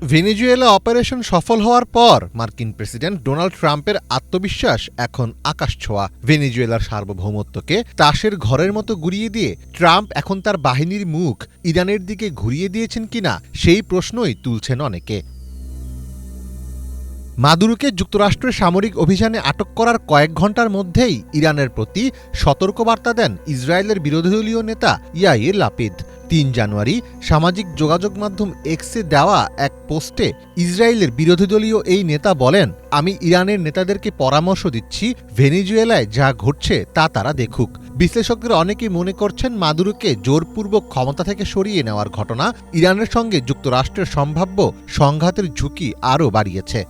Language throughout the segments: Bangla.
ভেনেজুয়েলা অপারেশন সফল হওয়ার পর মার্কিন প্রেসিডেন্ট ডোনাল্ড ট্রাম্পের আত্মবিশ্বাস এখন আকাশছোঁয়া। ভেনেজুয়েলার সার্বভৌমত্বকে তাসের ঘরের মতো গুড়িয়ে দিয়ে ট্রাম্প এখন তার বাহিনীর মুখ ইরানের দিকে ঘুরিয়ে দিয়েছেন কিনা সেই প্রশ্নই তুলছেন অনেকে। মাদুরোকে যুক্তরাষ্ট্রের সামরিক অভিযানে আটক করার কয়েক ঘণ্টার মধ্যেই ইরানের প্রতি সতর্কবার্তা দেন ইসরায়েলের বিরোধীদলীয় নেতা ইয়াইর লাপিদ। ৩ জানুয়ারি সামাজিক যোগাযোগ মাধ্যম এক্সে দেওয়া এক পোস্টে ইসরায়েলের বিরোধীদলীয় এই নেতা বলেন, আমি ইরানের নেতাদেরকে পরামর্শ দিচ্ছি, ভেনেজুয়েলায় যা ঘটছে তা তারা দেখুক। বিশ্লেষকদের অনেকেই মনে করছেন মাদুরোকে জোরপূর্বক ক্ষমতা থেকে সরিয়ে নেওয়ার ঘটনা ইরানের সঙ্গে যুক্তরাষ্ট্রের সম্ভাব্য সংঘাতের ঝুঁকি আরও বাড়িয়েছে।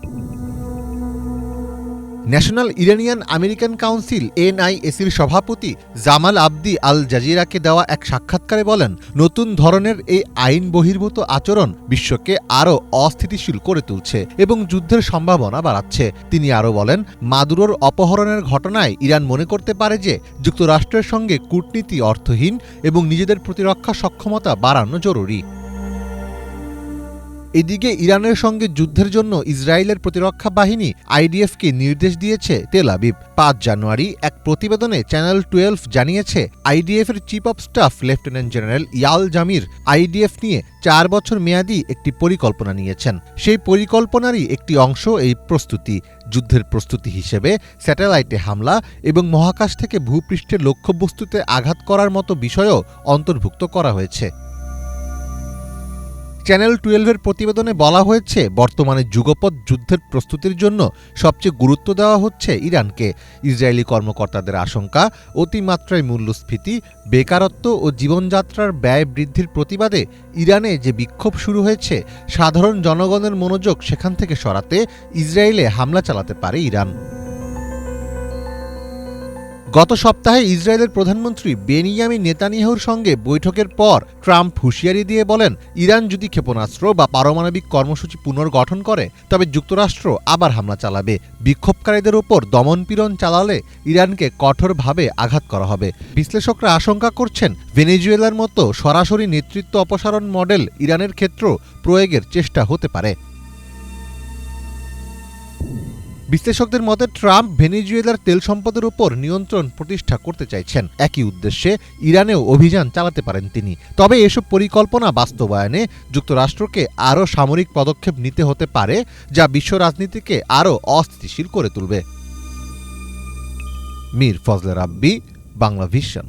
ন্যাশনাল ইরানিয়ান আমেরিকান কাউন্সিল NIACর সভাপতি জামাল আবদি আল জাজিরাকে দেওয়া এক সাক্ষাৎকারে বলেন, নতুন ধরনের এই আইন বহির্ভূত আচরণ বিশ্বকে আরও অস্থিতিশীল করে তুলছে এবং যুদ্ধের সম্ভাবনা বাড়াচ্ছে। তিনি আরও বলেন, মাদুরোর অপহরণের ঘটনায় ইরান মনে করতে পারে যে যুক্তরাষ্ট্রের সঙ্গে কূটনীতি অর্থহীন এবং নিজেদের প্রতিরক্ষা সক্ষমতা বাড়ানো জরুরি। এদিকে ইরানের সঙ্গে যুদ্ধের জন্য ইসরায়েলের প্রতিরক্ষা বাহিনী IDFকে নির্দেশ দিয়েছে তেল আবিব। ৫ জানুয়ারি এক প্রতিবেদনে চ্যানেল 12 জানিয়েছে, IDFের chief of staff lieutenant general Eyal Zamir IDF নিয়ে ৪ বছর মেয়াদী একটি পরিকল্পনা নিয়েছেন। সেই পরিকল্পনারই একটি অংশ এই প্রস্তুতি। যুদ্ধের প্রস্তুতি হিসেবে স্যাটেলাইটে হামলা এবং মহাকাশ থেকে ভূপৃষ্ঠের লক্ষ্যবস্তুতে আঘাত করার মতো বিষয়ও অন্তর্ভুক্ত করা হয়েছে। চ্যানেল 12-এর প্রতিবেদনে বলা হয়েছে, বর্তমানে যুগপৎ যুদ্ধের প্রস্তুতির জন্য সবচেয়ে গুরুত্ব দেওয়া হচ্ছে ইরানকে। ইসরায়েলি কর্মকর্তাদের আশঙ্কা, অতিমাত্রায় মূল্যস্ফীতি, বেকারত্ব ও জীবনযাত্রার ব্যয় বৃদ্ধির প্রতিবাদে ইরানে যে বিক্ষোভ শুরু হয়েছে, সাধারণ জনগণের মনোযোগ সেখান থেকে সরাতে ইসরায়েলে হামলা চালাতে পারে ইরান। গত সপ্তাহে ইসরায়েলের প্রধানমন্ত্রী বেনিয়ামিন নেতানিয়াহুর সঙ্গে বৈঠকের পর ট্রাম্প হুঁশিয়ারি দিয়ে বলেন, ইরান যদি ক্ষেপণাস্ত্র বা পারমাণবিক কর্মসূচি পুনর্গঠন করে তবে যুক্তরাষ্ট্র আবার হামলা চালাবে। বিক্ষোভকারীদের ওপর দমনপীড়ন চালালে ইরানকে কঠোরভাবে আঘাত করা হবে। বিশ্লেষকরা আশঙ্কা করছেন, ভেনেজুয়েলার মতো সরাসরি নেতৃত্ব অপসারণ মডেল ইরানের ক্ষেত্রেও প্রয়োগের চেষ্টা হতে পারে। বিশ্লেষকদের মতে ট্রাম্প ভেনেজুয়েলার তেল সম্পদের উপর নিয়ন্ত্রণ প্রতিষ্ঠা করতে চাইছেন। একই উদ্দেশ্যে ইরানেও অভিযান চালাতে পারেন তিনি। তবে এসব পরিকল্পনা বাস্তবায়নে যুক্তরাষ্ট্রকে আরও সামরিক পদক্ষেপ নিতে হতে পারে, যা বিশ্ব রাজনীতিকে আরও অস্থিতিশীল করে তুলবে। মীর ফজলে রাব্বি, বাংলা ভিশন।